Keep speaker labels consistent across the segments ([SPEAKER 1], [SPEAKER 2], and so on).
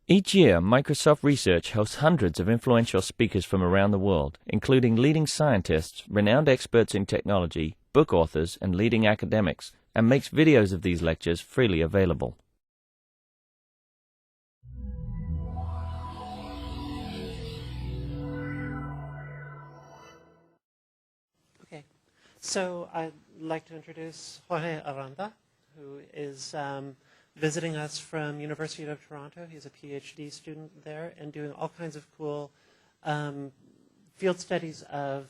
[SPEAKER 1] Each year, Microsoft Research hosts hundreds of influential speakers from around the world, including leading scientists, renowned experts in technology, book authors, and leading academics, and makes videos of these lectures freely available.
[SPEAKER 2] Okay, so I'd like to introduce Jorge Aranda, who is visiting us from University of Toronto. He's a PhD student there and doing all kinds of cool field studies of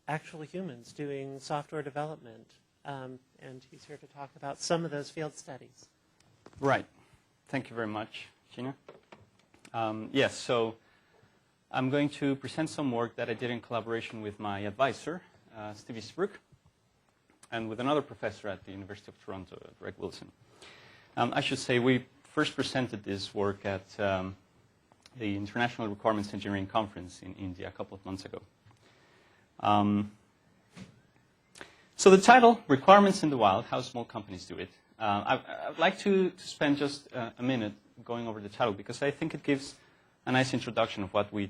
[SPEAKER 2] actual humans doing software development. And he's here to talk about some of those field studies.
[SPEAKER 3] Right. Thank you very much, Gina. Yes, so I'm going to present some work that I did in collaboration with my advisor, Steve Eastbrook, and with another professor at the University of Toronto, Greg Wilson. I should say we first presented this work at the International Requirements Engineering Conference in India a couple of months ago. So the title, Requirements in the Wild, How Small Companies Do It. I'd like to spend just a minute going over the title because I think it gives a nice introduction of what we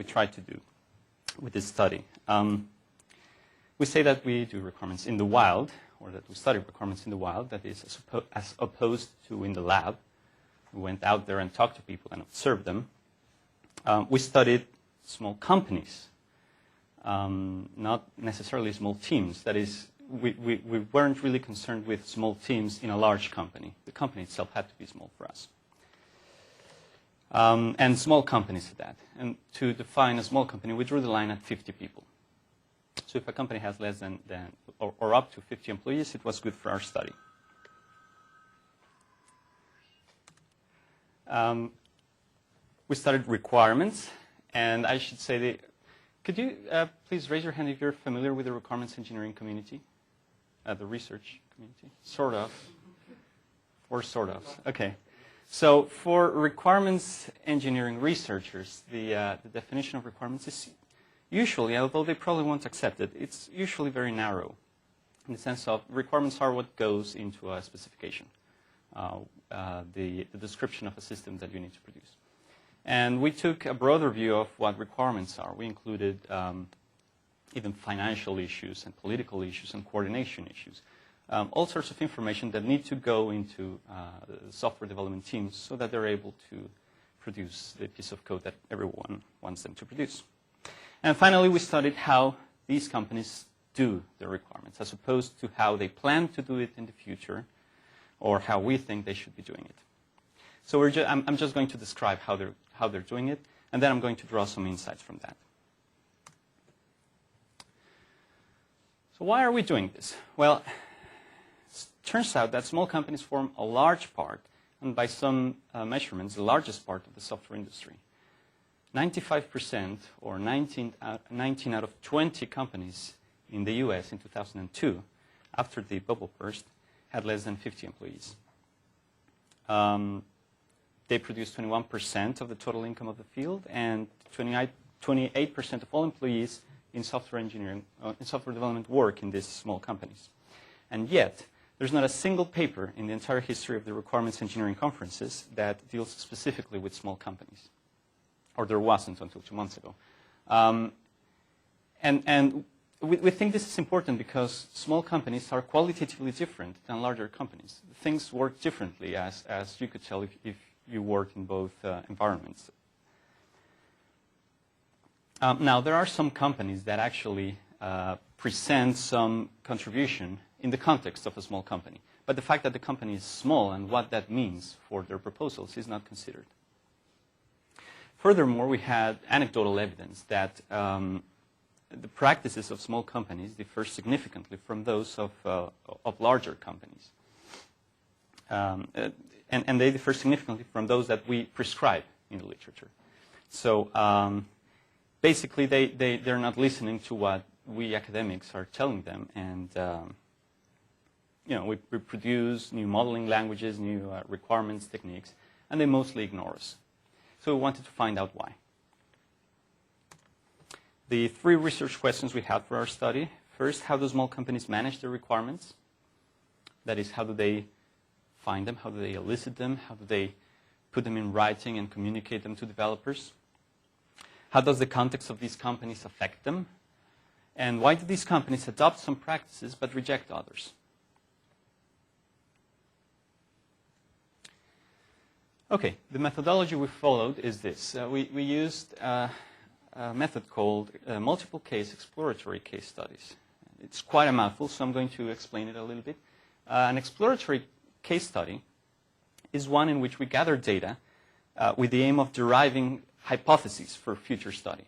[SPEAKER 3] try to do with this study. We say that we do requirements in the wild, or that we study requirements in the wild, that is as opposed to in the lab. We went out there and talked to people and observed them. We studied small companies, not necessarily small teams. That is, we weren't really concerned with small teams in a large company. The company itself had to be small for us. And small companies at that. And to define a small company, we drew the line at 50 people. So if a company has less than or up to 50 employees, it was good for our study. We studied requirements, and I should say, could you please raise your hand if you're familiar with the requirements engineering community, the research community? Sort of, or sort of. Okay. So for requirements engineering researchers, the definition of requirements is usually, although they probably won't accept it, it's usually very narrow in the sense of requirements are what goes into a specification, the description of a system that you need to produce. And we took a broader view of what requirements are. We included even financial issues and political issues and coordination issues, all sorts of information that need to go into software development teams so that they're able to produce the piece of code that everyone wants them to produce. And finally, we studied how these companies do their requirements, as opposed to how they plan to do it in the future, or how we think they should be doing it. So I'm just going to describe how they're doing it, and then I'm going to draw some insights from that. So why are we doing this? Well, it turns out that small companies form a large part, and by some measurements, the largest part of the software industry. 95%, or 19 out of 20 companies in the US in 2002, after the bubble burst, had less than 50 employees. They produce 21% of the total income of the field, and 28% of all employees in software engineering, in software development work in these small companies. And yet, there's not a single paper in the entire history of the requirements engineering conferences that deals specifically with small companies. Or there wasn't until 2 months ago. And we think this is important because small companies are qualitatively different than larger companies. Things work differently, as you could tell if you work in both environments. Now, there are some companies that actually present some contribution in the context of a small company. But the fact that the company is small and what that means for their proposals is not considered. Furthermore, we had anecdotal evidence that the practices of small companies differ significantly from those of larger companies. And they differ significantly from those that we prescribe in the literature. So basically, they're not listening to what we academics are telling them. And we produce new modeling languages, new requirements, techniques, and they mostly ignore us. So we wanted to find out why. The 3 research questions we had for our study. First, how do small companies manage their requirements? That is, how do they find them? How do they elicit them? How do they put them in writing and communicate them to developers? How does the context of these companies affect them? And why do these companies adopt some practices but reject others? Okay, the methodology we followed is this. We used a method called multiple case exploratory case studies. It's quite a mouthful, so I'm going to explain it a little bit. An exploratory case study is one in which we gather data with the aim of deriving hypotheses for future study.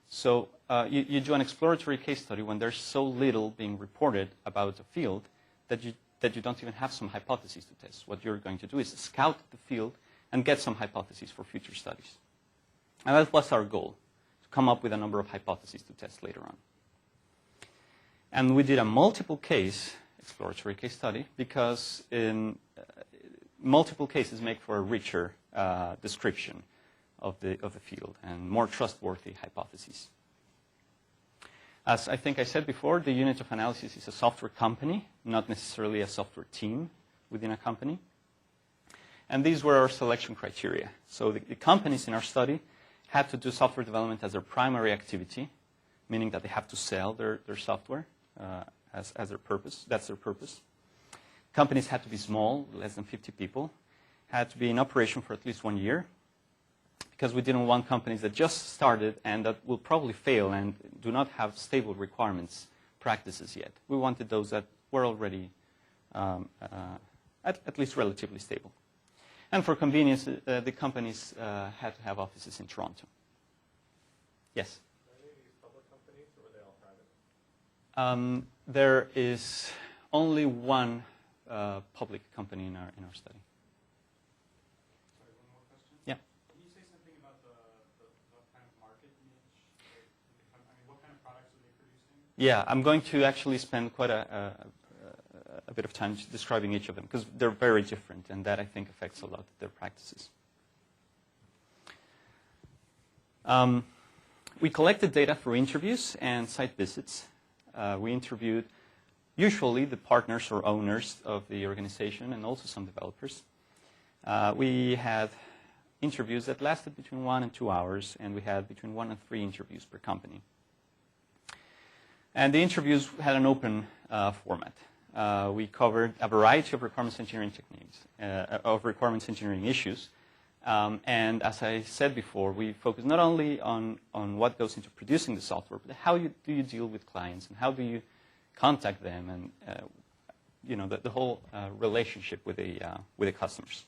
[SPEAKER 3] So you do an exploratory case study when there's so little being reported about a field that you don't even have some hypotheses to test. What you're going to do is scout the field and get some hypotheses for future studies. And that was our goal, to come up with a number of hypotheses to test later on. And we did a multiple case exploratory case study because in multiple cases make for a richer description of the field and more trustworthy hypotheses. As I think I said before, the unit of analysis is a software company, not necessarily a software team within a company. And these were our selection criteria. So the companies in our study had to do software development as their primary activity, meaning that they have to sell their software as their purpose. That's their purpose. Companies had to be small, less than 50 people, had to be in operation for at least 1 year, because we didn't want companies that just started and that will probably fail and do not have stable requirements practices yet. We wanted those that were already at least relatively stable. And for convenience, the companies had to have offices in Toronto. Yes?
[SPEAKER 4] Are any of these public companies, or were they all private?
[SPEAKER 3] There is only one public company in our study.
[SPEAKER 4] Sorry, one more question?
[SPEAKER 3] Yeah.
[SPEAKER 4] Can you say something about the kind of market niche? I mean, what kind of products are they producing?
[SPEAKER 3] Yeah, I'm going to actually spend quite a bit of time describing each of them because they're very different, and that I think affects a lot their practices. We collected data through interviews and site visits. We interviewed usually the partners or owners of the organization and also some developers. We had interviews that lasted between 1 and 2 hours, and we had between 1 and 3 interviews per company. And the interviews had an open format. We covered a variety of requirements engineering techniques, of requirements engineering issues. And as I said before, we focus not only on what goes into producing the software, but how do you deal with clients and how do you contact them and the whole relationship with the customers.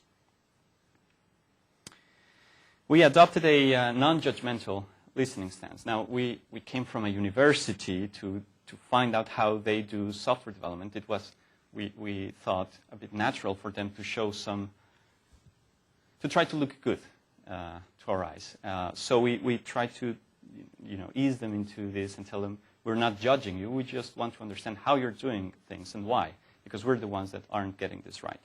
[SPEAKER 3] We adopted a non-judgmental listening stance. Now, we came from a university to find out how they do software development. It was, we thought, a bit natural for them to show to try to look good to our eyes. So we try to ease them into this and tell them, we're not judging you, we just want to understand how you're doing things and why, because we're the ones that aren't getting this right.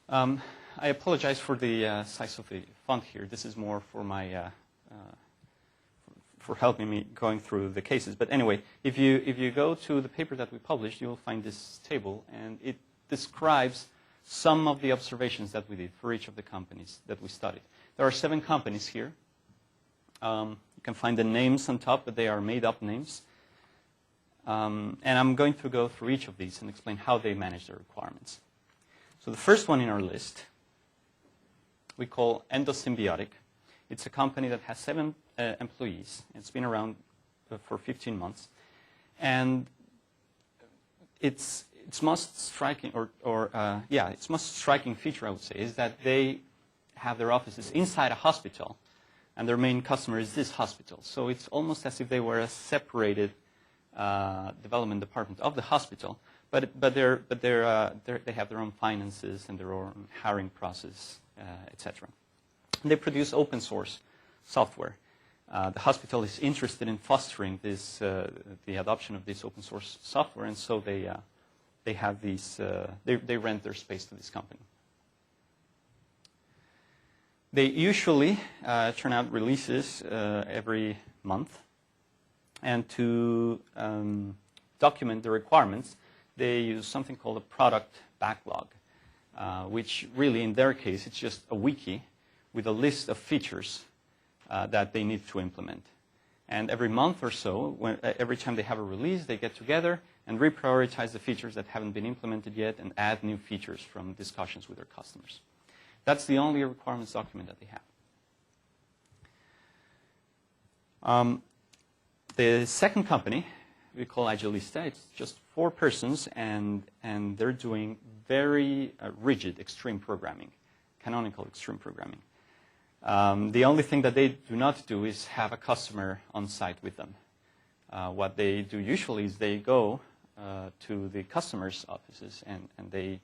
[SPEAKER 3] I apologize for the size of the font here. This is more for my for helping me going through the cases. But anyway, if you go to the paper that we published, you'll find this table, and it describes some of the observations that we did for each of the companies that we studied. There are 7 companies here. You can find the names on top, but they are made-up names. And I'm going to go through each of these and explain how they manage their requirements. So the first one in our list we call Endosymbiotic. It's a company that has 7 employees. It's been around for 15 months. And its most striking its most striking feature, I would say, is that they have their offices inside a hospital, and their main customer is this hospital. So it's almost as if they were a separated development department of the hospital, but they have their own finances and their own hiring process, etc. They produce open source software. The hospital is interested in fostering this the adoption of this open source software, and so they have these they rent their space to this company. They usually churn out releases every month, and to document the requirements, they use something called a product backlog. which really, in their case, it's just a wiki with a list of features that they need to implement. And every month or so, every time they have a release, they get together and reprioritize the features that haven't been implemented yet and add new features from discussions with their customers. That's the only requirements document that they have. The second company we call Agilista. It's just 4 persons, and they're doing very rigid extreme programming, canonical extreme programming. The only thing that they do not do is have a customer on site with them. What they do usually is they go to the customer's offices and they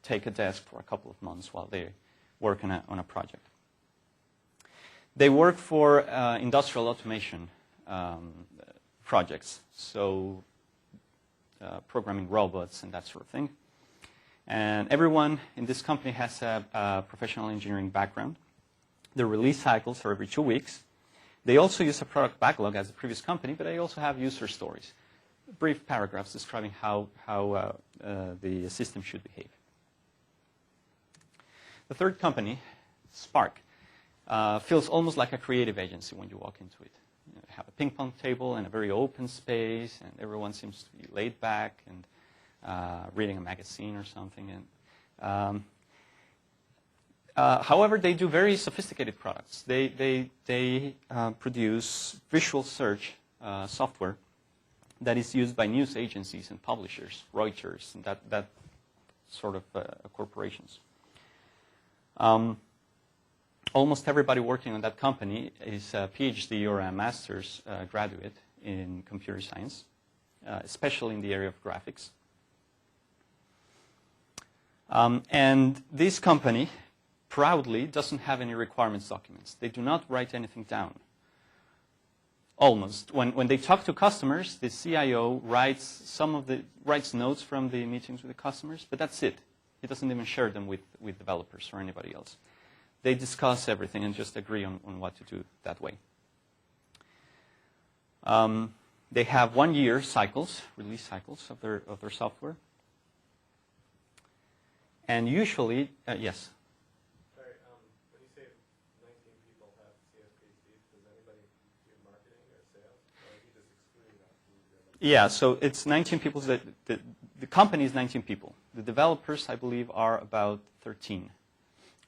[SPEAKER 3] take a desk for a couple of months while they work on a project. They work for industrial automation projects, so programming robots and that sort of thing. And everyone in this company has a professional engineering background. The release cycles are every 2 weeks. They also use a product backlog as the previous company, but they also have user stories, brief paragraphs describing how the system should behave. The third company, Spark, feels almost like a creative agency when you walk into it. You have a ping pong table and a very open space, and everyone seems to be laid back and reading a magazine or something. And however, they do very sophisticated products. They produce visual search software that is used by news agencies and publishers, Reuters, and that sort of corporations. Almost everybody working on that company is a PhD or a master's graduate in computer science, especially in the area of graphics. And this company proudly doesn't have any requirements documents. They do not write anything down. Almost. When they talk to customers, the CIO writes notes from the meetings with the customers, but that's it. He doesn't even share them with developers or anybody else. They discuss everything and just agree on what to do that way. They have 1-year cycles, release cycles of their software. And usually, yes?
[SPEAKER 4] Sorry, when you say 19 people have CSPHDs, does anybody do marketing or sales? Or are you just excluding that from your...
[SPEAKER 3] Yeah, so it's 19 people. The company is 19 people. The developers, I believe, are about 13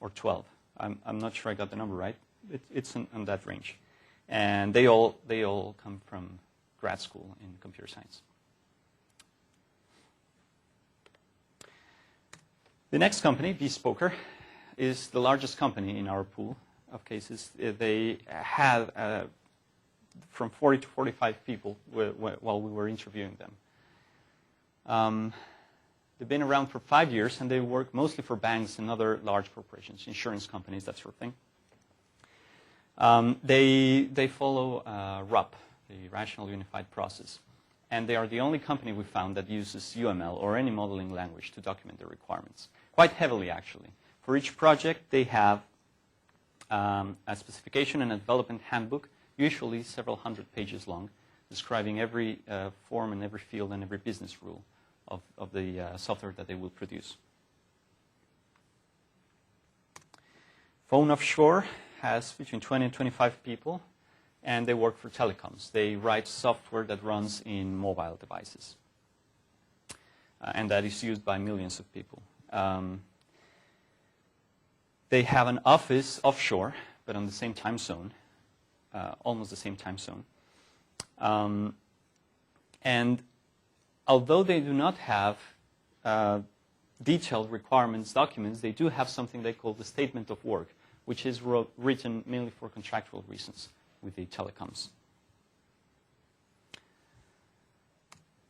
[SPEAKER 3] or 12. I'm not sure I got the number right. It's in that range. And they all come from grad school in computer science. The next company, Bespoker, is the largest company in our pool of cases. They had from 40 to 45 people while we were interviewing them. They've been around for 5 years, and they work mostly for banks and other large corporations, insurance companies, that sort of thing. They follow RUP, the Rational Unified Process. And they are the only company we found that uses UML or any modeling language to document their requirements. Quite heavily, actually. For each project, they have a specification and a development handbook, usually several hundred pages long, describing every form and every field and every business rule of the software that they will produce. Phone Offshore has between 20 and 25 people, and they work for telecoms. They write software that runs in mobile devices, and that is used by millions of people. They have an office offshore, but on the same time zone, almost the same time zone. And although they do not have detailed requirements documents, they do have something they call the statement of work, which is written mainly for contractual reasons with the telecoms.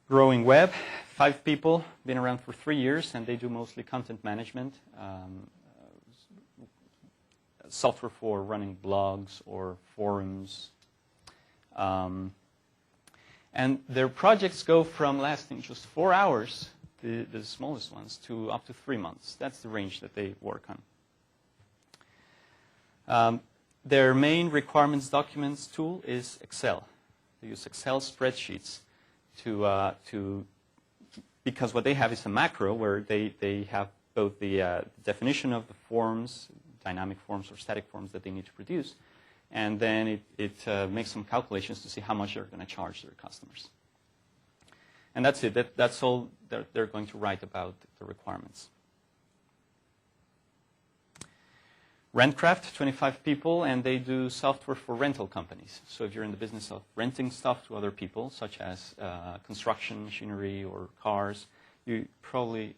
[SPEAKER 3] Growing Web, 5 people, been around for 3 years, and they do mostly content management, software for running blogs or forums. And their projects go from lasting just 4 hours, the smallest ones, to up to 3 months. That's the range that they work on. Their main requirements documents tool is Excel. They use Excel spreadsheets to because what they have is a macro where they have both the definition of the forms, dynamic forms or static forms that they need to produce, and then it makes some calculations to see how much they're going to charge their customers. And that's it. That's all they're going to write about the requirements. Rentcraft, 25 people, and they do software for rental companies. So if you're in the business of renting stuff to other people, such as construction machinery or cars, you probably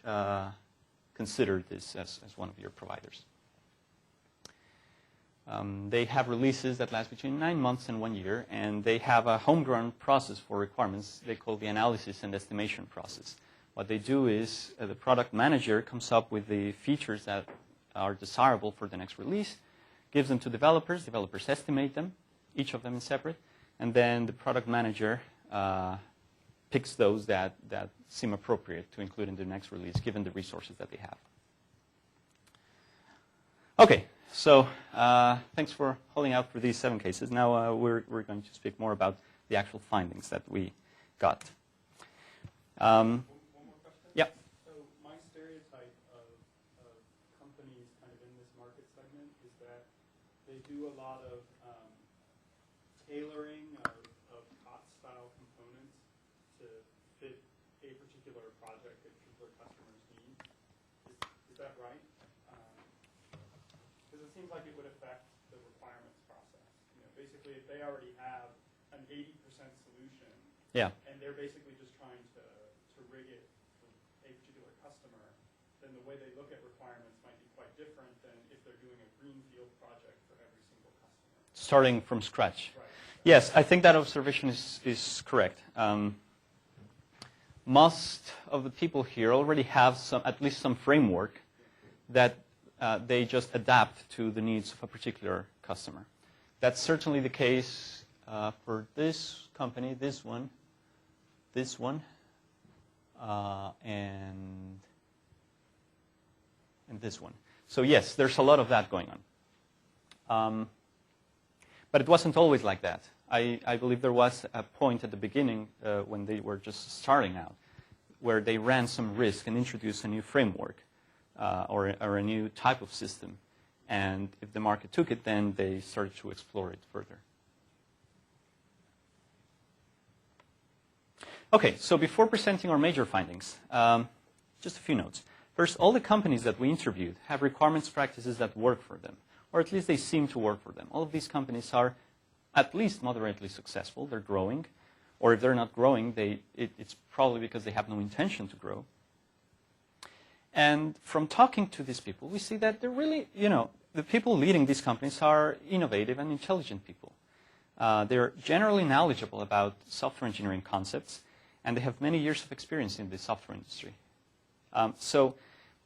[SPEAKER 3] consider this as one of your providers. They have releases that last between 9 months and 1 year, and they have a homegrown process for requirements they call the analysis and estimation process. What they do is the product manager comes up with the features that are desirable for the next release, gives them to developers estimate them, each of them is separate, and then the product manager picks those that seem appropriate to include in the next release, given the resources that they have. Okay, so thanks for holding out for these 7 cases. Now we're going to speak more about the actual findings that we got.
[SPEAKER 4] One more question?
[SPEAKER 3] Yeah.
[SPEAKER 4] So my stereotype of companies kind of in this market segment is that they do a lot of tailoring of COT-style components to fit a particular project that particular customers need. Is that right? Because it seems like it would affect the requirements process. You know, basically, if they already have an 80% solution,
[SPEAKER 3] Yeah.
[SPEAKER 4] and they're basically just trying to rig it for a particular customer, then the way they look at requirements might be quite different than if they're doing a greenfield project for every single customer.
[SPEAKER 3] Starting from scratch.
[SPEAKER 4] Right.
[SPEAKER 3] Yes, I think that observation is correct. Most of the people here already have at least some framework that they just adapt to the needs of a particular customer. That's certainly the case for this company, this one, and this one. So yes, there's a lot of that going on. But it wasn't always like that. I believe there was a point at the beginning when they were just starting out where they ran some risk and introduced a new framework or a new type of system. And if the market took it, then they started to explore it further. Okay, so before presenting our major findings, just a few notes. First, all the companies that we interviewed have requirements practices that work for them, or at least they seem to work for them. All of these companies are at least moderately successful. They're growing, or if they're not growing, it's probably because they have no intention to grow. And from talking to these people, we see that they're really, the people leading these companies are innovative and intelligent people. They're generally knowledgeable about software engineering concepts, and they have many years of experience in the software industry. So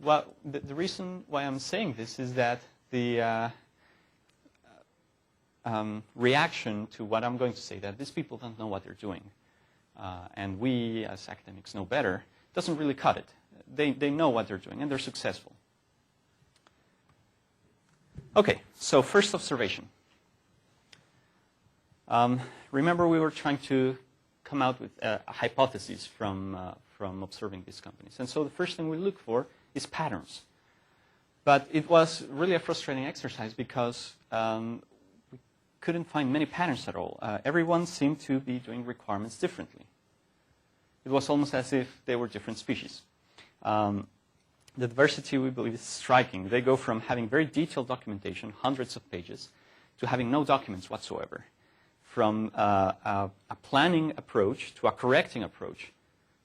[SPEAKER 3] the reason why I'm saying this is that the reaction to what I'm going to say, that these people don't know what they're doing, and we as academics know better, doesn't really cut it. They know what they're doing, and they're successful. Okay, so first observation. Remember, we were trying to come out with a hypothesis from observing these companies. And so the first thing we look for is patterns. But it was really a frustrating exercise because we couldn't find many patterns at all. Everyone seemed to be doing requirements differently. It was almost as if they were different species. The diversity, we believe, is striking. They go from having very detailed documentation, hundreds of pages, to having no documents whatsoever. From a planning approach to a correcting approach.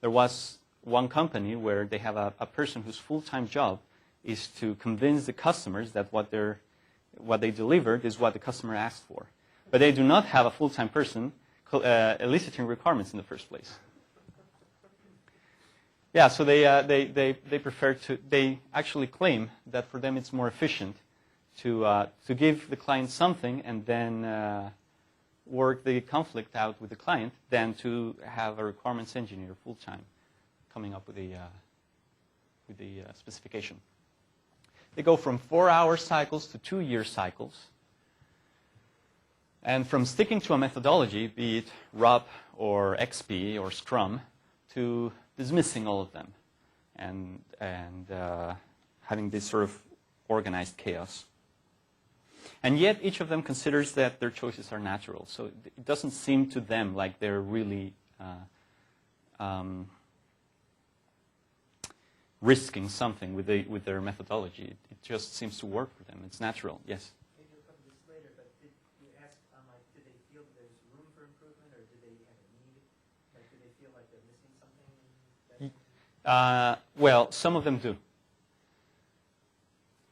[SPEAKER 3] There was one company where they have a person whose full-time job is to convince the customers that what they delivered is what the customer asked for. But they do not have a full-time person eliciting requirements in the first place. Yeah, so they prefer to. They actually claim that for them it's more efficient to give the client something and then work the conflict out with the client than to have a requirements engineer full-time coming up with the specification. They go from 4-hour cycles to 2-year cycles. And from sticking to a methodology, be it RUP or XP or Scrum, to dismissing all of them and having this sort of organized chaos. And yet each of them considers that their choices are natural. So it doesn't seem to them like they're really risking something with their methodology. It just seems to work for them. It's natural. Yes?
[SPEAKER 5] Maybe you'll cover this later, but did you ask, did they feel that there's room for improvement, or did they have a need? Like, do they feel like they're missing something?
[SPEAKER 3] Well, some of them do.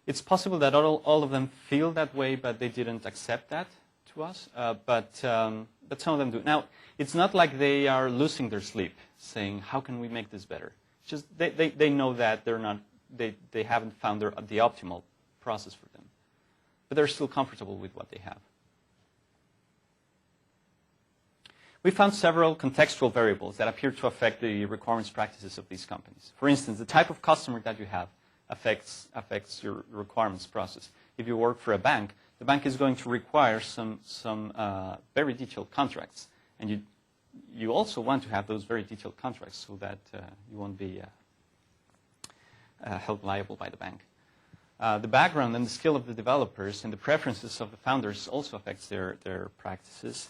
[SPEAKER 3] It's possible that all of them feel that way, but they didn't accept that to us. But some of them do. Now, it's not like they are losing their sleep, saying, "How can we make this better?" It's just they know that they haven't found the optimal process for them, but they're still comfortable with what they have. We found several contextual variables that appear to affect the requirements practices of these companies. For instance, the type of customer that you have affects your requirements process. If you work for a bank, the bank is going to require some very detailed contracts, and you also want to have those very detailed contracts so that you won't be held liable by the bank. The background and the skill of the developers and the preferences of the founders also affects their practices.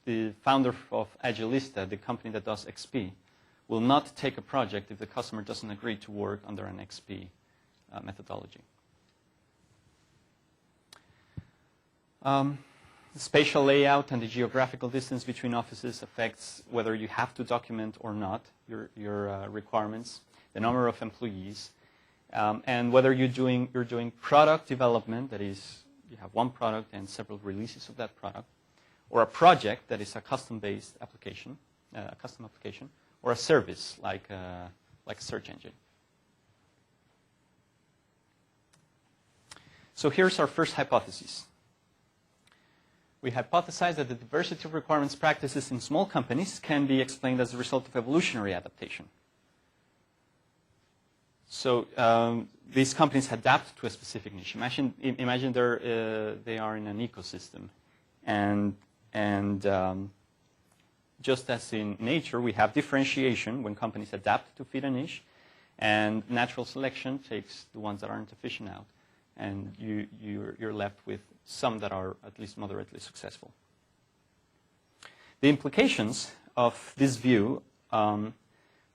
[SPEAKER 3] The founder of Agilista, the company that does XP, will not take a project if the customer doesn't agree to work under an XP methodology. The spatial layout and the geographical distance between offices affects whether you have to document or not your requirements, the number of employees, and whether you're doing product development, that is, you have one product and several releases of that product, or a project that is a custom-based application, a custom application, or a service like a search engine. So here's our first hypothesis. We hypothesize that the diversity of requirements practices in small companies can be explained as a result of evolutionary adaptation. So these companies adapt to a specific niche. Imagine they are in an ecosystem, and just as in nature, we have differentiation when companies adapt to fit a niche, and natural selection takes the ones that aren't efficient out, and you're left with some that are at least moderately successful. The implications of this view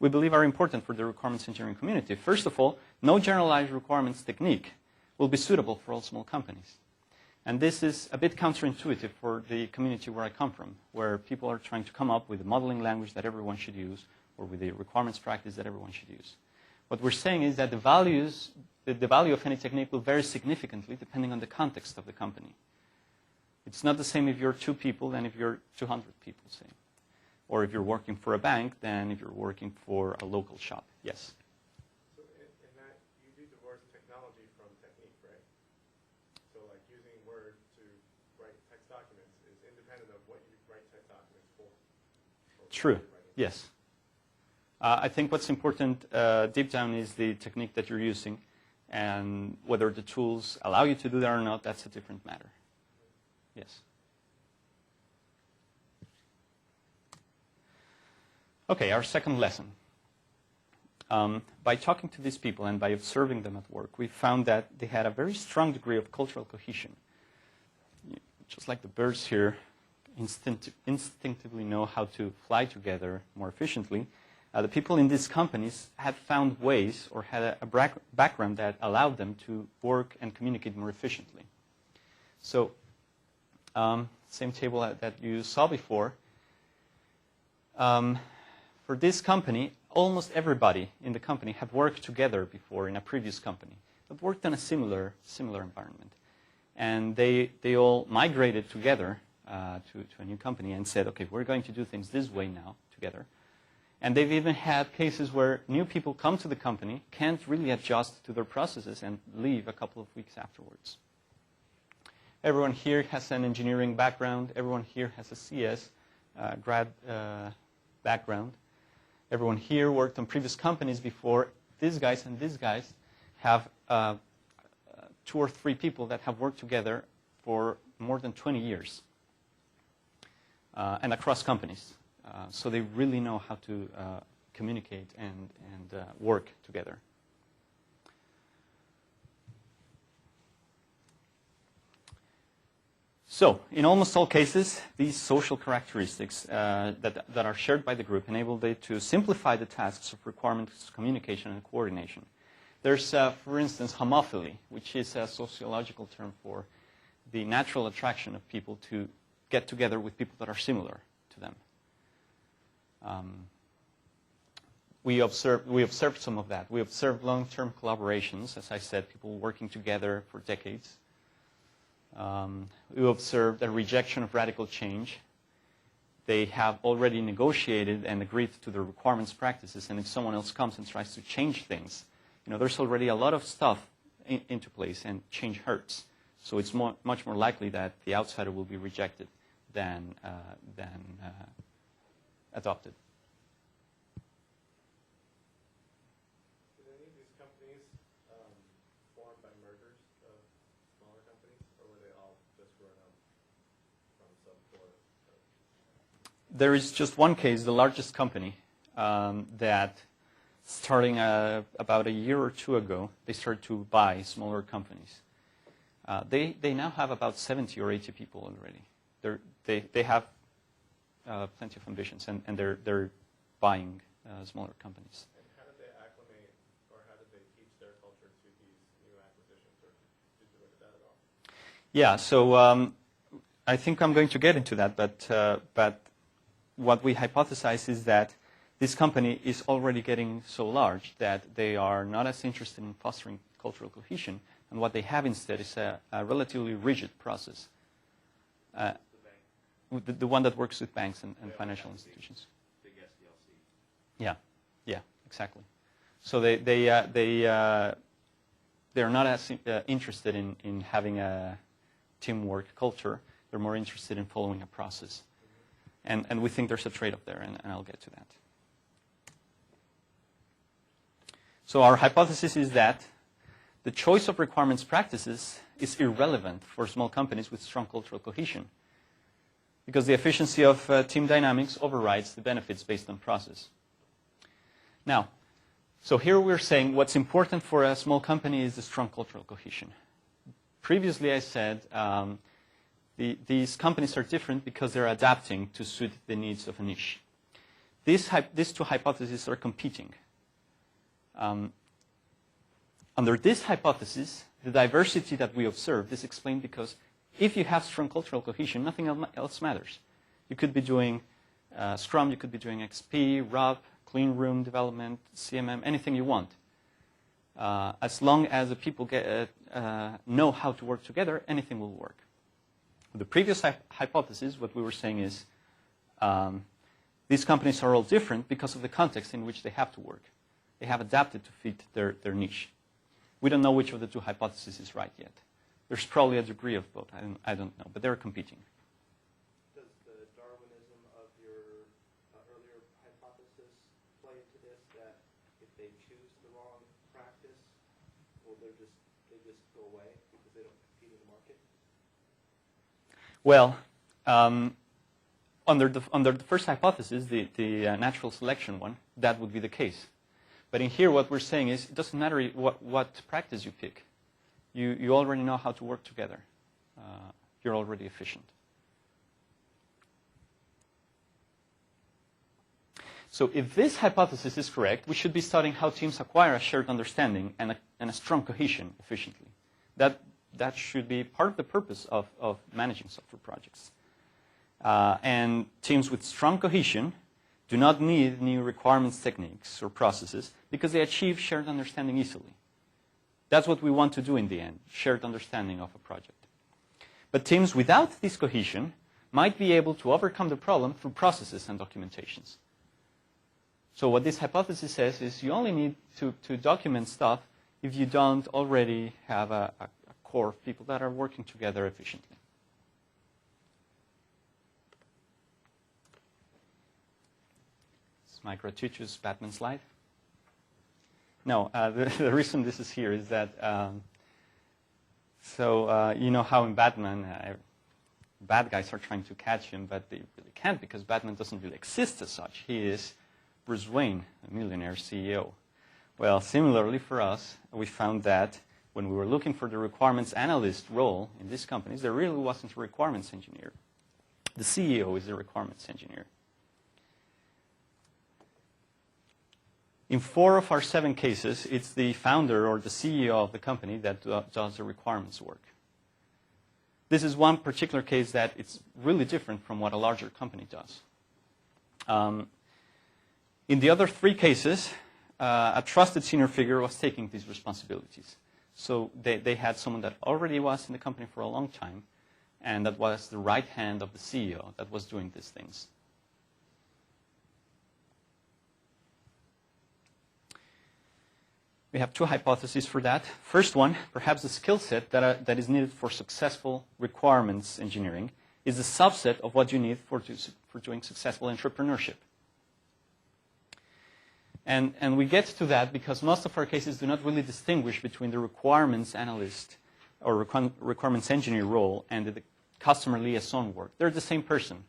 [SPEAKER 3] we believe are important for the requirements engineering community. First of all, no generalized requirements technique will be suitable for all small companies. And this is a bit counterintuitive for the community where I come from, where people are trying to come up with a modeling language that everyone should use, or with a requirements practice that everyone should use. What we're saying is that the value of any technique will vary significantly depending on the context of the company. It's not the same if you're 2 people than if you're 200 people, say. Or if you're working for a bank than if you're working for a local shop. Yes?
[SPEAKER 6] So in that, you do divorce technology from technique, right? So like using Word to write text documents is independent of what you write text documents for.
[SPEAKER 3] True. Yes. I think what's important deep down is the technique that you're using, and whether the tools allow you to do that or not, that's a different matter. Yes. Okay, our second lesson. By talking to these people and by observing them at work, we found that they had a very strong degree of cultural cohesion. Just like the birds here instinctively know how to fly together more efficiently, the people in these companies had found ways or had a background that allowed them to work and communicate more efficiently. So, same table that you saw before. For this company, almost everybody in the company had worked together before in a previous company, but worked in a similar environment. And they all migrated together to a new company and said, okay, we're going to do things this way now together. And they've even had cases where new people come to the company, can't really adjust to their processes, and leave a couple of weeks afterwards. Everyone here has an engineering background. Everyone here has a CS grad background. Everyone here worked on previous companies before. These guys and these guys have 2 or 3 people that have worked together for more than 20 years. and across companies. So they really know how to communicate and work together. So, in almost all cases, these social characteristics that are shared by the group enable them to simplify the tasks of requirements communication and coordination. There's, for instance, homophily, which is a sociological term for the natural attraction of people to get together with people that are similar to them. We observed some of that. We observed long-term collaborations, as I said, people working together for decades. We observed a rejection of radical change. They have already negotiated and agreed to the requirements practices, and if someone else comes and tries to change things, there's already a lot of stuff into place, and change hurts. So it's much more likely that the outsider will be rejected than adopted.
[SPEAKER 6] Did any of these companies formed by mergers of smaller companies, or were they all just grown up from some sort of?
[SPEAKER 3] There is just one case, the largest company, that starting about a year or two ago, they started to buy smaller companies. They now have about 70 or 80 people already. They have plenty of ambitions, and they're buying smaller companies.
[SPEAKER 6] And how did they acclimate, or how did they teach their culture to these new acquisitions, or did you look at that at all?
[SPEAKER 3] Yeah, so I think I'm going to get into that, but what we hypothesize is that this company is already getting so large that they are not as interested in fostering cultural cohesion, and what they have instead is a relatively rigid process. The one that works with banks and financial institutions.
[SPEAKER 7] Big SDLC.
[SPEAKER 3] Yeah, exactly. So they're not as interested in having a teamwork culture. They're more interested in following a process. And we think there's a trade-off there, and I'll get to that. So our hypothesis is that the choice of requirements practices is irrelevant for small companies with strong cultural cohesion, because the efficiency of team dynamics overrides the benefits based on process. Now, so here we're saying what's important for a small company is the strong cultural cohesion. Previously I said these companies are different because they're adapting to suit the needs of a niche. These two hypotheses are competing. Under this hypothesis, the diversity that we observed is explained because if you have strong cultural cohesion, nothing else matters. You could be doing Scrum, you could be doing XP, RUP, clean room development, CMM, anything you want. As long as the people know how to work together, anything will work. The previous hypothesis, what we were saying is these companies are all different because of the context in which they have to work. They have adapted to fit their niche. We don't know which of the two hypotheses is right yet. There's probably a degree of both. I don't know, but they're competing.
[SPEAKER 7] Does the Darwinism of your earlier hypothesis play into this, that if they choose the wrong practice, well, they just go away because they don't compete in the market?
[SPEAKER 3] Well, under the first hypothesis, the natural selection one, that would be the case. But in here, what we're saying is it doesn't matter what practice you pick. You already know how to work together. You're already efficient. So if this hypothesis is correct, we should be studying how teams acquire a shared understanding and a strong cohesion efficiently. That should be part of the purpose of managing software projects. And teams with strong cohesion do not need new requirements techniques or processes because they achieve shared understanding easily. That's what we want to do in the end, shared understanding of a project. But teams without this cohesion might be able to overcome the problem through processes and documentations. So what this hypothesis says is you only need to document stuff if you don't already have a core of people that are working together efficiently. It's my gratuitous Batman slide. No, the reason this is here is that, you know how in Batman, bad guys are trying to catch him, but they really can't because Batman doesn't really exist as such. He is Bruce Wayne, a millionaire CEO. Well, similarly for us, we found that when we were looking for the requirements analyst role in these companies, there really wasn't a requirements engineer. The CEO is the requirements engineer. In 4 of our 7 cases, it's the founder or the CEO of the company that does the requirements work. This is one particular case that it's really different from what a larger company does. In the other 3 cases, a trusted senior figure was taking these responsibilities. So they had someone that already was in the company for a long time, and that was the right hand of the CEO that was doing these things. We have 2 hypotheses for that. First one, perhaps the skill set that is needed for successful requirements engineering is a subset of what you need for doing successful entrepreneurship. And we get to that because most of our cases do not really distinguish between the requirements analyst or requirements engineer role and the customer liaison work. They're the same person.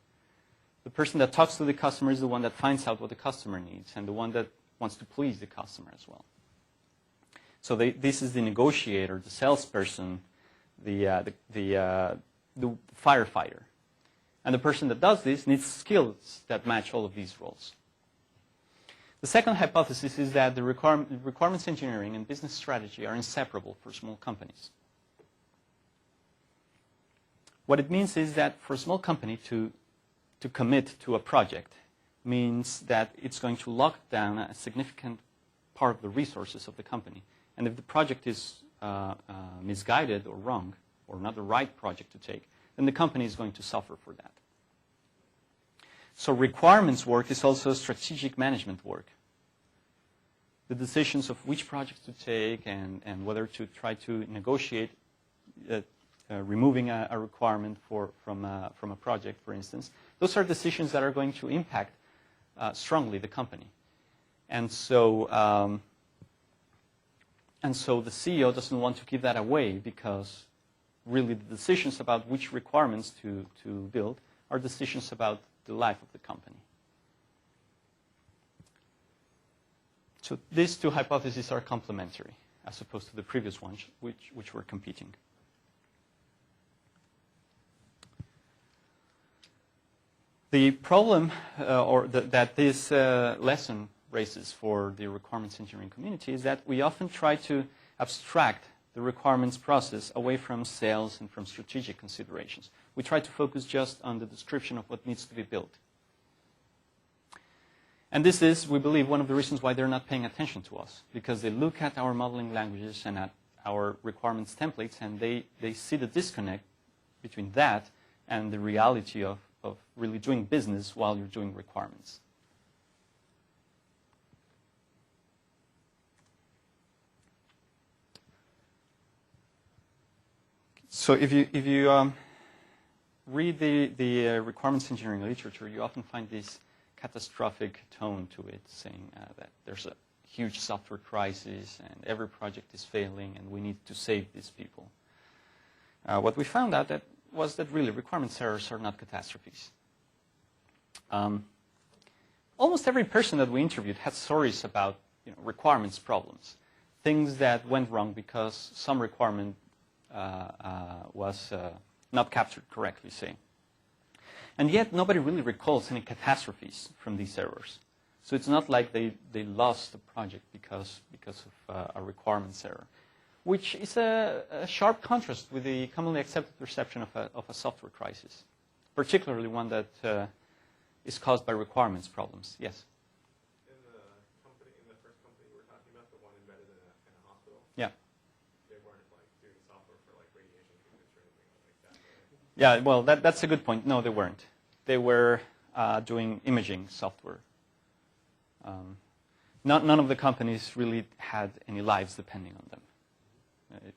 [SPEAKER 3] The person that talks to the customer is the one that finds out what the customer needs and the one that wants to please the customer as well. So this is the negotiator, the salesperson, the firefighter. And the person that does this needs skills that match all of these roles. The second hypothesis is that the requirements engineering and business strategy are inseparable for small companies. What it means is that for a small company to commit to a project means that it's going to lock down a significant part of the resources of the company. And if the project is misguided or wrong, or not the right project to take, then the company is going to suffer for that. So requirements work is also strategic management work. The decisions of which projects to take and whether to try to negotiate removing a requirement from a project, for instance, those are decisions that are going to impact strongly the company. And so the CEO doesn't want to give that away because really the decisions about which requirements to build are decisions about the life of the company. So these 2 hypotheses are complementary as opposed to the previous ones which were competing. The problem that this lesson raises for the requirements engineering community is that we often try to abstract the requirements process away from sales and from strategic considerations. We try to focus just on the description of what needs to be built. And this is, we believe, one of the reasons why they're not paying attention to us, because they look at our modeling languages and at our requirements templates, and they see the disconnect between that and the reality of really doing business while you're doing requirements. So if you read the requirements engineering literature, you often find this catastrophic tone to it, saying that there's a huge software crisis and every project is failing and we need to save these people. What we found out was that really requirements errors are not catastrophes. Almost every person that we interviewed had stories about requirements problems, things that went wrong because some requirement was not captured correctly, say. And yet nobody really recalls any catastrophes from these errors. So it's not like they lost the project because of a requirements error, which is a sharp contrast with the commonly accepted perception of a software crisis, particularly one that is caused by requirements problems. Yes?
[SPEAKER 6] In the first company you were talking about, the one embedded in a hospital?
[SPEAKER 3] Yeah.
[SPEAKER 6] They weren't doing software for radiation treatments or anything like that, right?
[SPEAKER 3] Yeah, well, that's a good point. No, they weren't. They were doing imaging software. None of the companies really had any lives depending on them.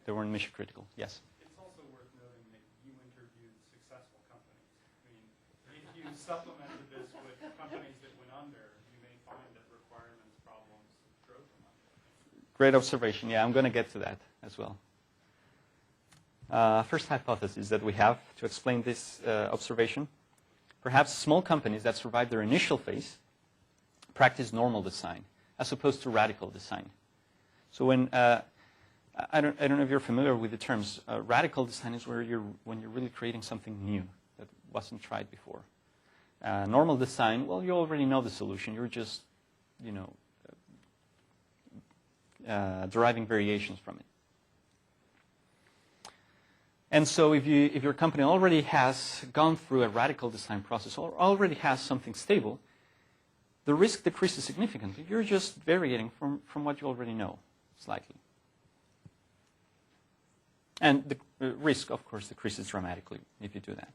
[SPEAKER 3] They weren't mission critical. Yes?
[SPEAKER 4] It's also worth noting that you interviewed successful companies. I mean, if you supplemented this with companies that went under, you may find that requirements problems drove them under.
[SPEAKER 3] Great observation. Yeah, I'm going to get to that as well. First hypothesis that we have to explain this observation. Perhaps small companies that survive their initial phase practice normal design as opposed to radical design. So when I don't know if you're familiar with the terms. Radical design is when you're really creating something new that wasn't tried before. Normal design, well, you already know the solution. You're just, deriving variations from it. And so if your company already has gone through a radical design process or already has something stable, the risk decreases significantly. You're just varying from what you already know slightly. And the risk, of course, decreases dramatically if you do that.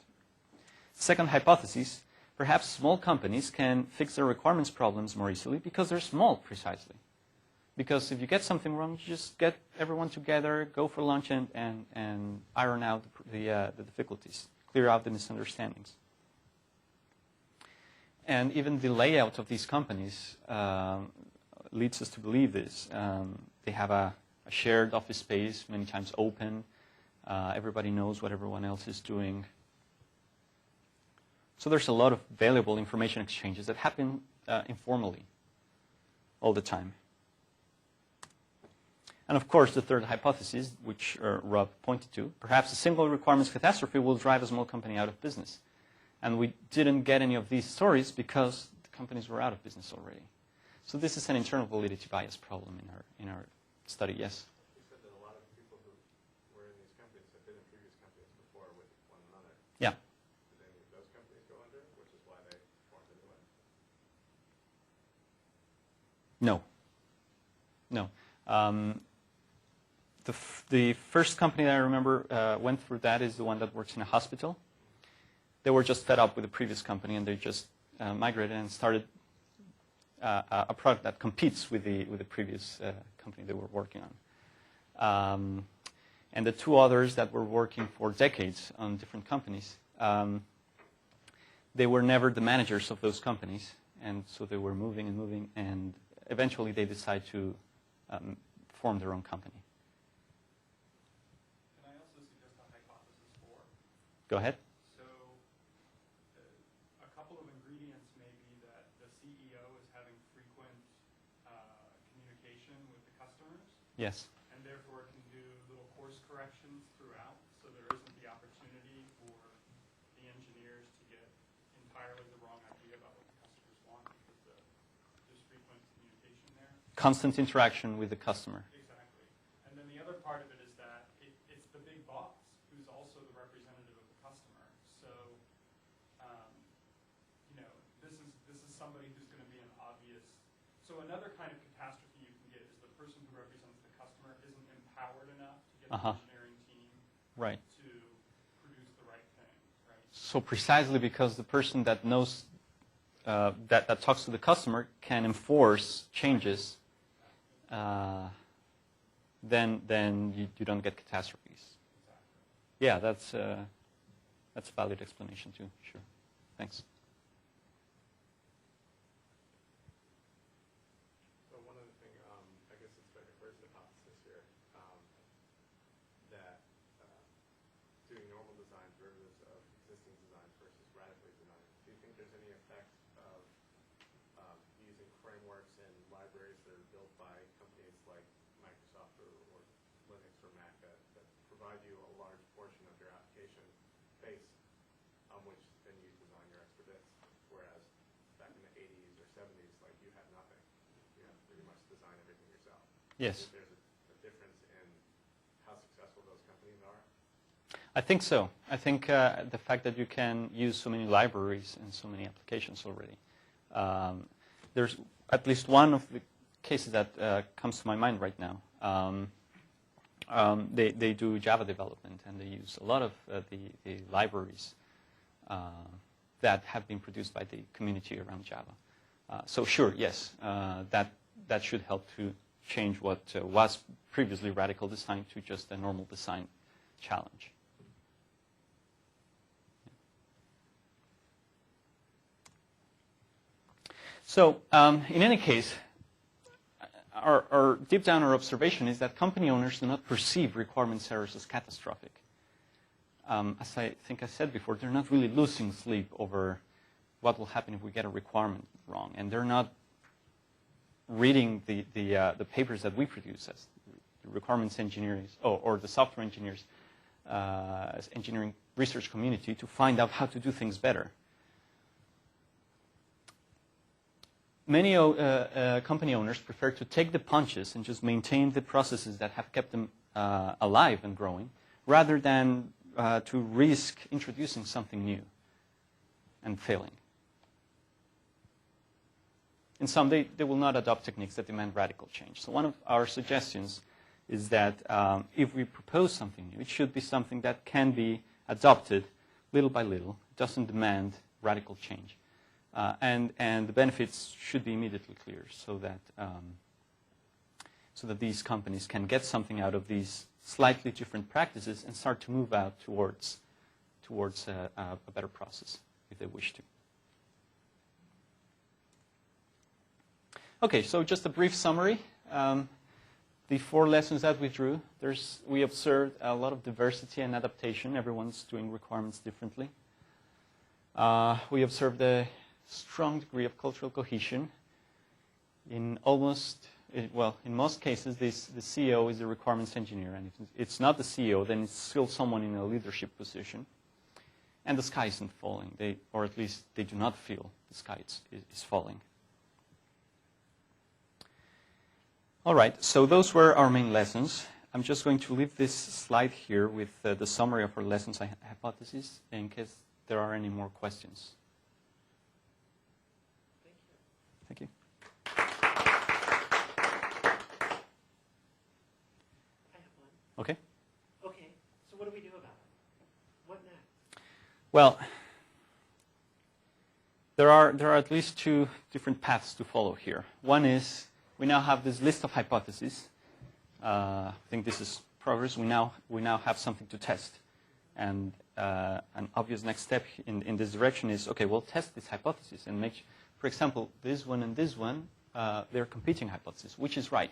[SPEAKER 3] Second hypothesis, perhaps small companies can fix their requirements problems more easily because they're small, precisely. Because if you get something wrong, you just get everyone together, go for lunch, and iron out the difficulties, clear out the misunderstandings. And even the layout of these companies leads us to believe this. They have a shared office space, many times open. Everybody knows what everyone else is doing. So there's a lot of valuable information exchanges that happen informally all the time. And of course, the third hypothesis, which Rob pointed to, perhaps a single requirements catastrophe will drive a small company out of business. And we didn't get any of these stories because the companies were out of business already. So this is an internal validity bias problem in our study, yes?
[SPEAKER 6] You said that a lot of people who were in these companies have been in previous companies before with one another.
[SPEAKER 3] Yeah.
[SPEAKER 6] Did any of those companies go under, which is why they formed a new one?
[SPEAKER 3] No. No. The first company that I remember went through that is the one that works in a hospital. They were just fed up with the previous company, and they just migrated and started a product that competes with the previous company they were working on. And the two others that were working for decades on different companies, they were never the managers of those companies, and so they were moving and moving, and eventually they decided to form their own company.
[SPEAKER 4] Can I also suggest a hypothesis 4?
[SPEAKER 3] Go ahead.
[SPEAKER 4] So a couple of ingredients may be that the CEO is having frequent communication with the customers,
[SPEAKER 3] Yes.
[SPEAKER 4] and therefore can do little course corrections throughout, so there isn't the opportunity for the engineers to get entirely the wrong idea about what the customers want because there's frequent communication there.
[SPEAKER 3] Constant interaction with the customer.
[SPEAKER 4] Exactly. And then the other part of it is that it's the big boss who's also the representative of the customer. So, this is somebody who's going to be an obvious. So another kind of catastrophe you can get is the person who represents the customer isn't empowered enough to get the engineering team
[SPEAKER 3] Right.
[SPEAKER 4] to produce the right thing. Right.
[SPEAKER 3] So precisely because the person that knows, that talks to the customer can enforce changes, then you don't get catastrophes. Yeah, that's a valid explanation too. Sure. Thanks.
[SPEAKER 6] So one other thing, I guess it's like a first hypothesis here, that doing normal design derivatives of existing designs versus radically design. Do you think there's any effect of using frameworks and libraries that are built by companies like Microsoft or Linux or Mac that provide you a large portion of your application base on which then you design your extra bits, whereas back in the 80s or 70s, like you had nothing. You had to pretty much design everything yourself.
[SPEAKER 3] Yes.
[SPEAKER 6] There's a difference in how successful those companies are.
[SPEAKER 3] I think so. I think the fact that you can use so many libraries and so many applications already. There's at least one of the cases that comes to my mind right now. They do Java development, and they use a lot of the libraries that have been produced by the community around Java. So sure, yes, that should help to change what was previously radical design to just a normal design challenge. So in any case, our deep down our observation is that company owners do not perceive requirements errors as catastrophic. as I think I said before, they're not really losing sleep over what will happen if we get a requirement wrong, and they're not reading the papers that we produce as the requirements engineers or the software engineers, engineering research community to find out how to do things better. Many company owners prefer to take the punches and just maintain the processes that have kept them alive and growing, rather than to risk introducing something new and failing. In some, they will not adopt techniques that demand radical change. So one of our suggestions is that if we propose something new, it should be something that can be adopted little by little, doesn't demand radical change. And the benefits should be immediately clear, so that these companies can get something out of these slightly different practices and start to move out towards a better process if they wish to. Okay, so just a brief summary. The 4 lessons that we drew, we observed a lot of diversity and adaptation. Everyone's doing requirements differently. We observed a strong degree of cultural cohesion. In most cases, the CEO is the requirements engineer, and if it's not the CEO, then it's still someone in a leadership position. And the sky isn't falling, or at least they do not feel the sky is falling. All right, so those were our main lessons. I'm just going to leave this slide here with the summary of our lessons and hypotheses in case there are any more questions. Thank you.
[SPEAKER 2] I have one.
[SPEAKER 3] Okay.
[SPEAKER 2] Okay, so what do we do about it? What next?
[SPEAKER 3] Well, there are at least 2 different paths to follow here. One is we now have this list of hypotheses. I think this is progress. We now have something to test, and an obvious next step in this direction is, okay, we'll test this hypothesis and make, for example, this one and this one, they're competing hypotheses. Which is right?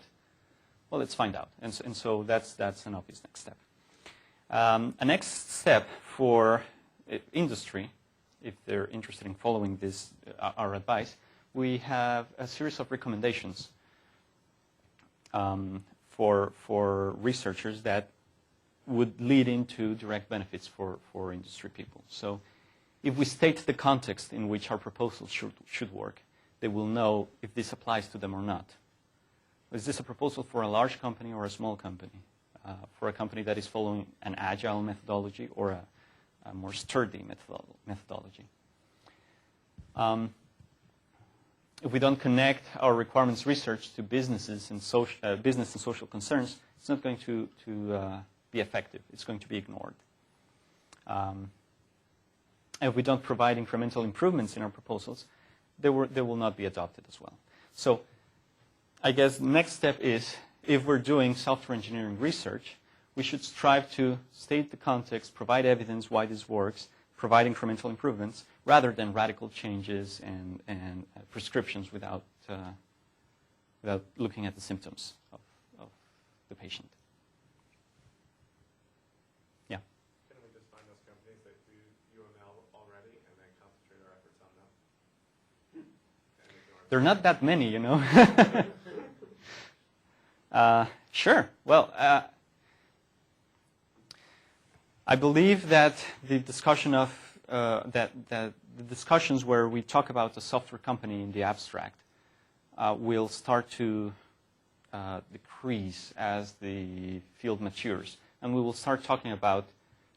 [SPEAKER 3] Well, let's find out. And so that's an obvious next step. A next step for industry, if they're interested in following this, our advice, we have a series of recommendations for researchers that would lead into direct benefits for industry people. So if we state the context in which our proposal should work, they will know if this applies to them or not. Is this a proposal for a large company or a small company? For a company that is following an agile methodology or a more sturdy methodology? If we don't connect our requirements research to businesses and business and social concerns, it's not going to be effective. It's going to be ignored. If we don't provide incremental improvements in our proposals, they will not be adopted as well. So I guess the next step is, if we're doing software engineering research, we should strive to state the context, provide evidence why this works, provide incremental improvements, rather than radical changes and prescriptions without looking at the symptoms of the patient. Yeah?
[SPEAKER 6] Can we just find those companies that do UML already and then concentrate our efforts on them?
[SPEAKER 3] There are not that many, you know. Sure. Well, I believe that the discussion of the discussions where we talk about a software company in the abstract will start to decrease as the field matures, and we will start talking about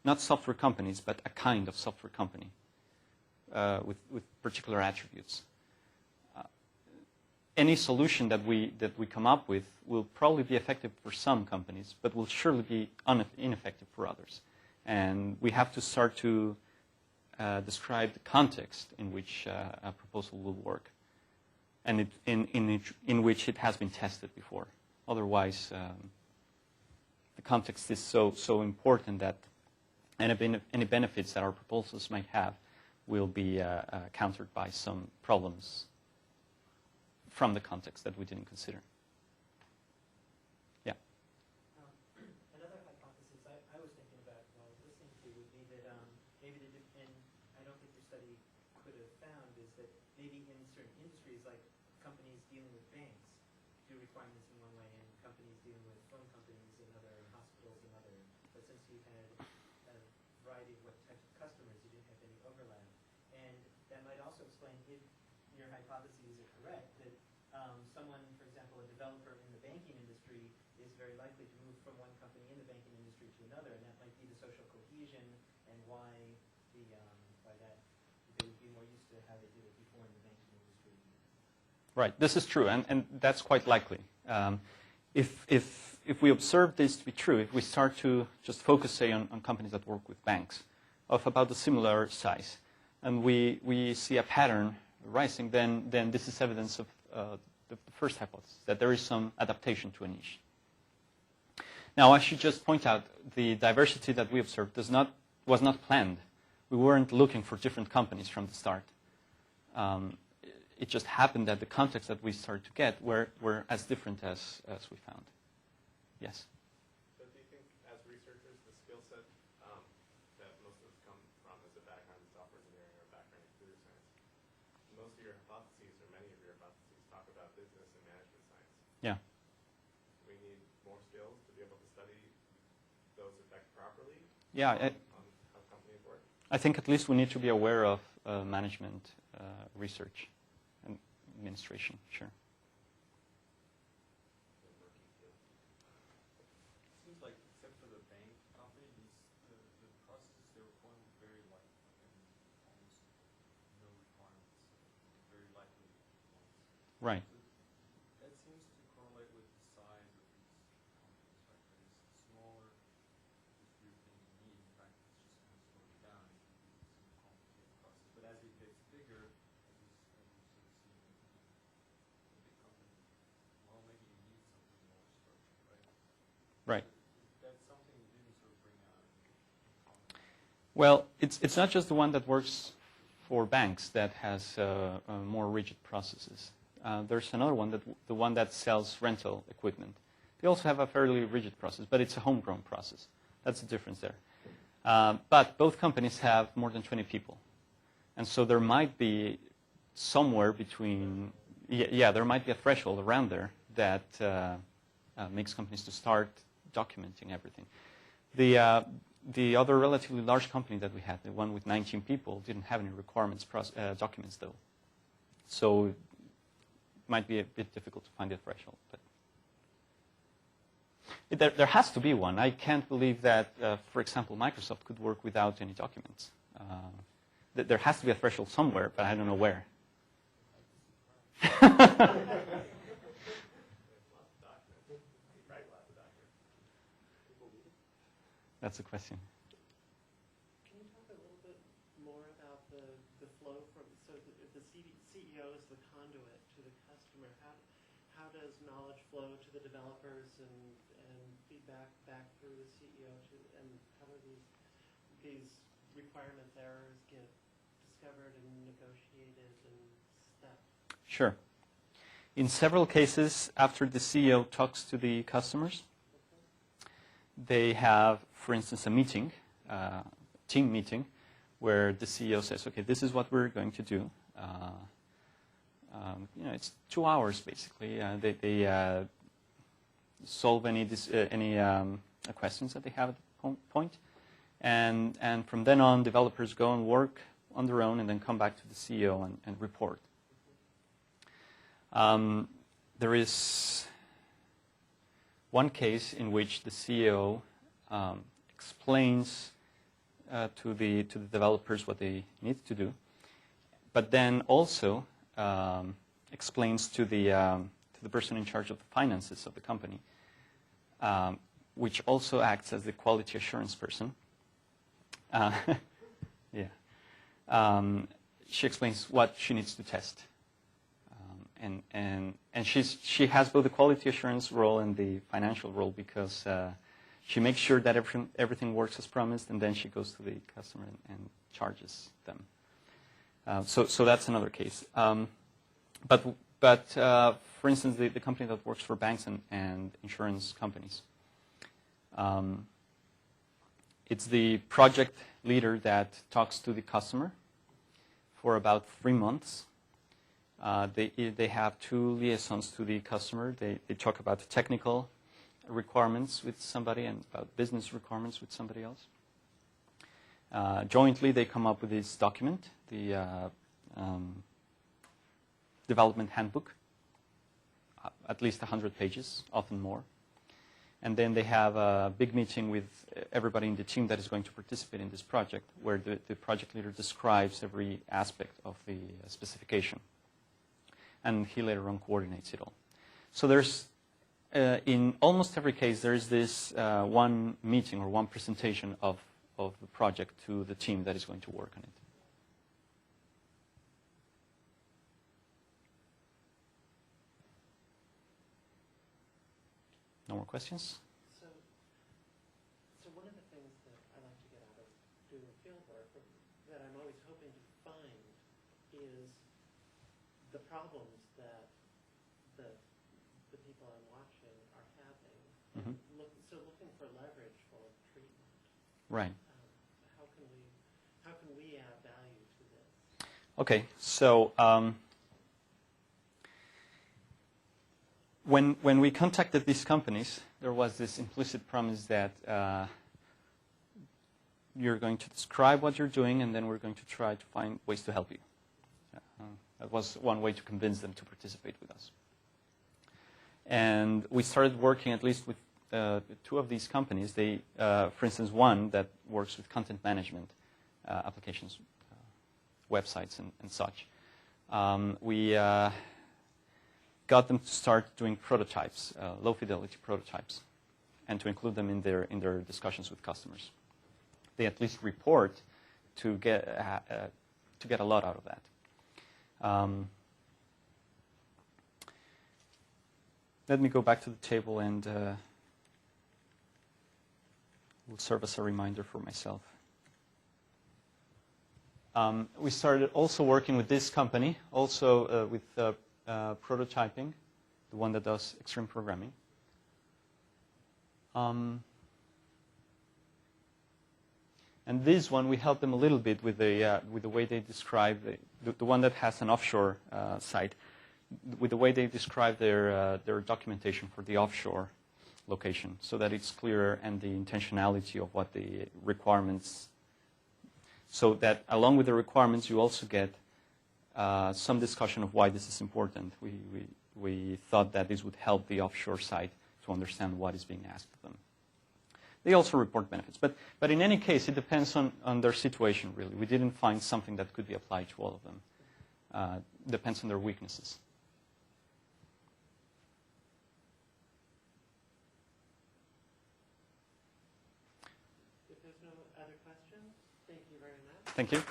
[SPEAKER 3] not software companies, but a kind of software company with particular attributes. Any solution that we come up with will probably be effective for some companies, but will surely be ineffective for others. And we have to start to describe the context in which a proposal will work, and in which it has been tested before. Otherwise, the context is so important that any benefits that our proposals might have will be countered by some problems from the context that we didn't consider. Yeah.
[SPEAKER 5] Another hypothesis I was thinking about while listening to you would be do requirements in one way and companies dealing with phone companies and other hospitals and other, but since you had a variety of what types of customers, you didn't have any overlap. And that might also explain if your hypotheses are correct, that someone, for example, a developer in the banking industry is very likely to move from one company in the banking industry to another, and that might be the social cohesion and why that they would be more used to how they did it before in the banking industry.
[SPEAKER 3] Right, this is true, and that's quite likely. If we observe this to be true, if we start to just focus, say, on companies that work with banks of about a similar size, and we see a pattern rising, then this is evidence of the first hypothesis, that there is some adaptation to a niche. Now, I should just point out the diversity that we observed was not planned. We weren't looking for different companies from the start. It just happened that the context that we started to get were as different as we found. Yes?
[SPEAKER 6] So do you think, as researchers, the skill set that most of us come from as a background in software engineering or a background in computer science, most of your hypotheses, or many of your hypotheses, talk about business and management science.
[SPEAKER 3] Yeah.
[SPEAKER 6] We need more skills to be able to study those effects properly.
[SPEAKER 3] Yeah.
[SPEAKER 6] On how companies work.
[SPEAKER 3] I think at least we need to be aware of management research and administration, sure.
[SPEAKER 8] Seems like, except for the bank company, the processes they were following were very light and almost no requirements, very lightly ones.
[SPEAKER 3] Right.
[SPEAKER 8] So that seems to correlate with the size of these companies, right? That is smaller, if you think you need, in fact, it's just going to slow you down if you do some complicated process. But as it gets bigger, as you sort of see in a big company, well, maybe you need something more structured, right?
[SPEAKER 3] Right.
[SPEAKER 8] That's something you didn't sort of bring out in common.
[SPEAKER 3] Well, it's not just the one that works for banks that has more rigid processes. There's another one, the one that sells rental equipment. They also have a fairly rigid process, but it's a homegrown process. That's the difference there. But both companies have more than 20 people. And so there might be somewhere between, there might be a threshold around there that makes companies to start documenting everything. The other relatively large company that we had, the one with 19 people, didn't have any requirements documents, though. So it might be a bit difficult to find a threshold. But there has to be one. I can't believe that, for example, Microsoft could work without any documents. There has to be a threshold somewhere, but I don't know where. That's a question.
[SPEAKER 2] Can you talk a little bit more about the flow from, so if the CEO is the conduit to the customer, how does knowledge flow to the developers and feedback back through the CEO and how do these requirements, errors get discovered and negotiated and stepped?
[SPEAKER 3] Sure. In several cases, after the CEO talks to the customers, they have, for instance, a meeting, team meeting, where the CEO says, okay, this is what we're going to do. It's 2 hours, basically. They solve any questions that they have at the point. And from then on, developers go and work on their own and then come back to the CEO and report. There is one case in which the CEO explains to the developers what they need to do, but then also explains to the person in charge of the finances of the company, which also acts as the quality assurance person. She explains what she needs to test. And she has both the quality assurance role and the financial role because she makes sure that everything works as promised, and then she goes to the customer and charges them. So that's another case. But for instance, the company that works for banks and insurance companies, it's the project leader that talks to the customer for about 3 months. They have 2 liaisons to the customer. They talk about the technical requirements with somebody and about business requirements with somebody else. Jointly, they come up with this document, the development handbook, at least 100 pages, often more. And then they have a big meeting with everybody in the team that is going to participate in this project, where the project leader describes every aspect of the specification. And he later on coordinates it all. So there's, in almost every case, there's this one meeting or one presentation of the project to the team that is going to work on it. No more questions?
[SPEAKER 2] So one of the things that I like to get out of doing field work, or that I'm always hoping to find, is the problems that the people I'm watching are having.
[SPEAKER 3] Mm-hmm.
[SPEAKER 2] Looking for leverage for treatment.
[SPEAKER 3] Right.
[SPEAKER 2] How can we add value to this?
[SPEAKER 3] Okay, so when we contacted these companies, there was this implicit promise that you're going to describe what you're doing, and then we're going to try to find ways to help you. That was one way to convince them to participate with us. And we started working at least with 2 of these companies. They, for instance, one that works with content management applications, websites and such. We got them to start doing prototypes, low-fidelity prototypes, and to include them in their discussions with customers. They at least report to get a lot out of that. Let me go back to the table, and will serve as a reminder for myself. We started also working with this company, also with prototyping, the one that does extreme programming. And this one, we helped them a little bit with the way they describe the one that has an offshore site, with the way they describe their documentation for the offshore location, so that it's clearer, and the intentionality of what the requirements, so that along with the requirements you also get some discussion of why this is important. We thought that this would help the offshore site to understand what is being asked of them. They also report benefits. But in any case, it depends on their situation, really. We didn't find something that could be applied to all of them. Depends on their weaknesses.
[SPEAKER 2] If there's no other questions, thank you very much.
[SPEAKER 3] Thank you.